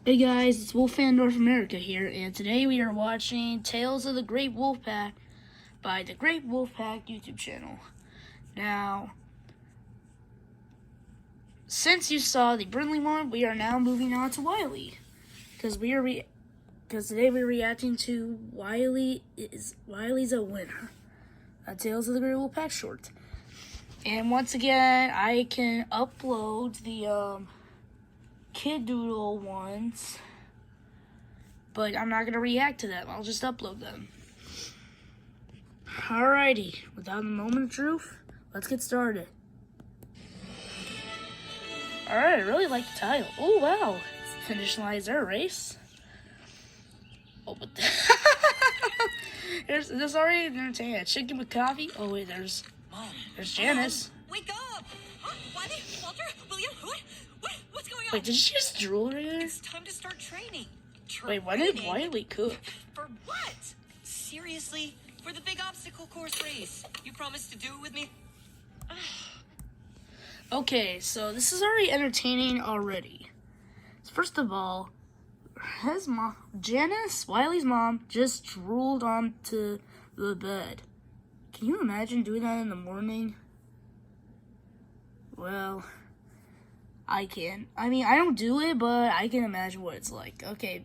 Hey guys, it's Wolfman North America here, and today we are watching Tales of the Great Wolf Pack by the Great Wolf Pack YouTube channel. Now, since you saw the Brindley one, we are now moving on to Wiley, because today we're reacting to Wiley's a Winner, a Tales of the Great Wolf Pack short. And once again, I can upload the Kid Doodle ones, but I'm not going to react to them. I'll just upload them. Alrighty, without a moment of truth, let's get started. Alright, I really like the title. Oh, wow. Finish line, is there a race? Oh, but there's already entertaining. A chicken with coffee? Oh, wait, there's Janice. Wake up! Huh? Wiley? Walter? William? What's going on? Wait, did she just drool right there? It's time to start training. Wait, why did Wiley cook? For what? Seriously? For the big obstacle course race. You promised to do it with me? Okay, so this is already entertaining already. First of all, his mom, Janice, Wiley's mom, just drooled onto the bed. Can you imagine doing that in the morning? Well, I can. I mean, I don't do it, but I can imagine what it's like. Okay,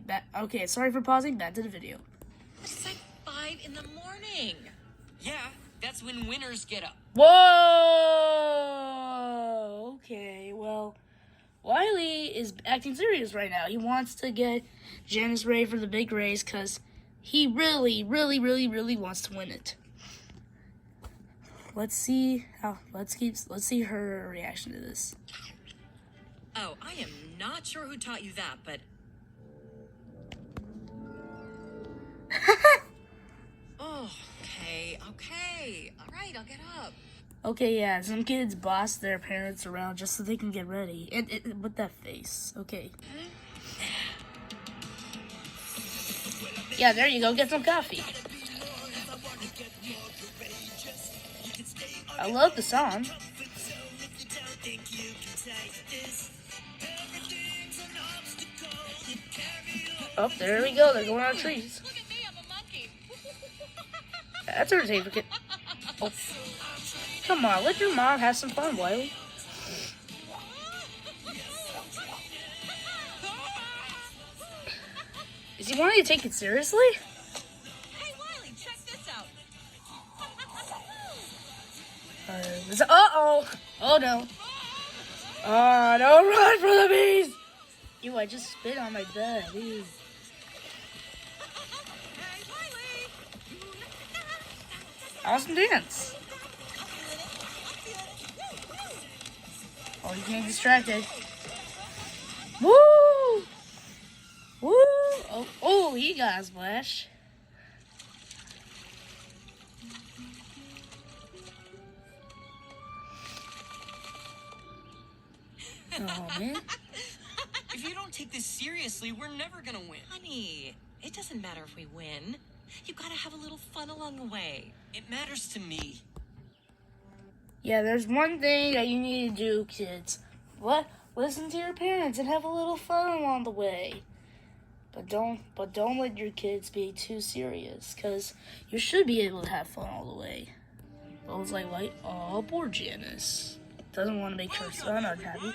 sorry for pausing. Back to the video. It's like 5 in the morning. Yeah, that's when winners get up. Whoa! Okay, well, Wiley is acting serious right now. He wants to get Janice ready for the big race because he really wants to win it. Let's see her reaction to this. Oh, I am not sure who taught you that, but... Oh, okay. All right, I'll get up. Okay, yeah, some kids boss their parents around just so they can get ready. And with that face. Okay. Yeah, there you go. Get some coffee. I love the song. Oh, there we go. They're going on trees. Look at me, I'm a monkey. That's entertaining for kids. Oh. Come on, let your mom have some fun, Wiley. Is he wanting to take it seriously? Hey, Wiley, check this out. Uh-oh. Oh, no. Oh, don't run for the bees. Ew, I just spit on my bed. Ew. Hey, Wiley. Awesome dance. Oh, you getting distracted. Woo! Woo! Oh, he got a splash. Oh, man. If you don't take this seriously, we're never gonna win. Honey, it doesn't matter if we win. You gotta have a little fun along the way. It matters to me. Yeah, there's one thing that you need to do, kids. What? Listen to your parents and have a little fun along the way. But don't let your kids be too serious, because you should be able to have fun all the way. I was like, oh, poor Janice. Doesn't want to make her son unhappy.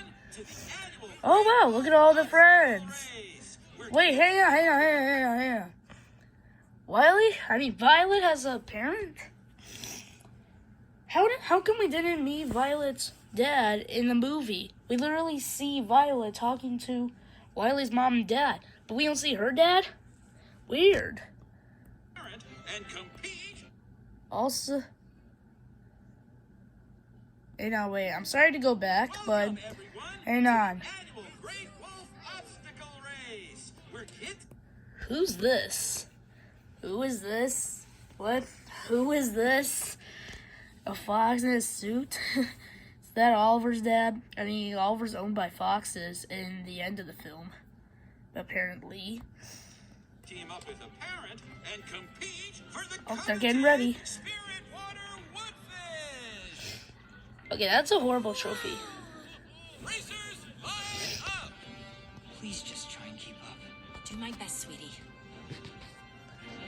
Oh, wow, look at all the friends. Wait, hang on. Wiley? Violet has a parent? How come we didn't meet Violet's dad in the movie? We literally see Violet talking to Wiley's mom and dad, but we don't see her dad? Weird. Also... Hey, now, wait, I'm sorry to go back, but hang on. Who's this? Who is this? What? Who is this? A fox in a suit? Is that Oliver's dad? Oliver's owned by foxes in the end of the film, apparently. Team up with a parent and compete for the oh, they're getting ready. Okay, that's a horrible trophy. Racers, line up. Please just try and keep up. do my best, sweetie.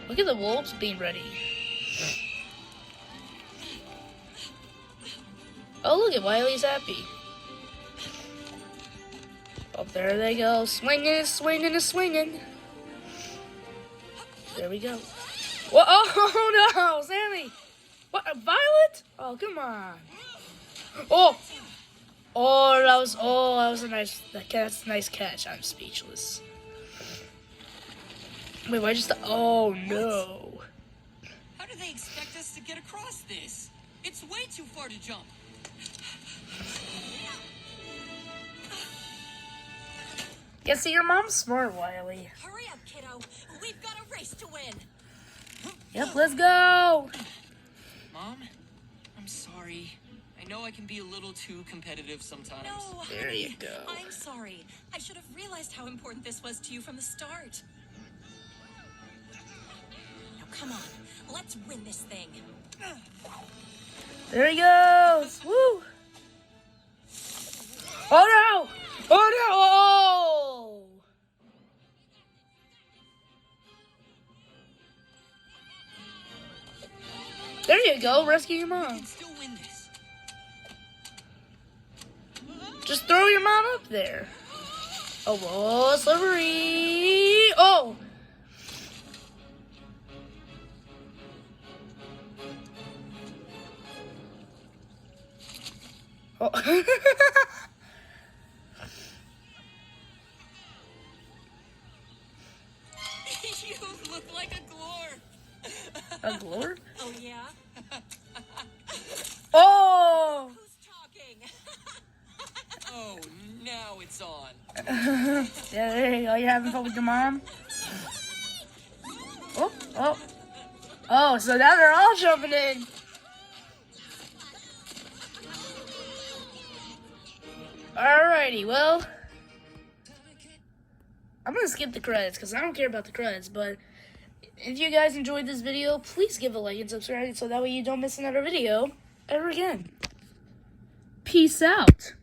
Look at the wolves being ready. Oh, look at Wiley's happy. Oh, there they go. Swinging, swinging, swinging. There we go. Whoa, oh no, Sammy. What, a Violet? Oh, come on. Oh. That was a that's a nice catch. I'm speechless. Wait, why just, oh no. How do they expect us to get across this? It's way too far to jump. Yeah, see, your mom's smart, Wiley. Hurry up, kiddo. We've got a race to win. Yep, let's go. Mom, I'm sorry. I know I can be a little too competitive sometimes. No, There you honey, go. I'm sorry. I should have realized how important this was to you from the start. Now, come on. Let's win this thing. There he goes. Woo. Oh no. Oh no. Oh. There you go. Rescue your We mom. can still win this. Just throw your mom up there. Oh, whoa, slippery. Oh. Oh. You look like a glorp. A glorp? Oh, yeah? Oh. Who's talking? Oh, now it's on. Yeah, there you go. You're having fun with your mom? Oh, oh. Oh, so now they're all jumping in. Alrighty, well, I'm going to skip the credits because I don't care about the credits, but if you guys enjoyed this video, please give a like and subscribe so that way you don't miss another video ever again. Peace out.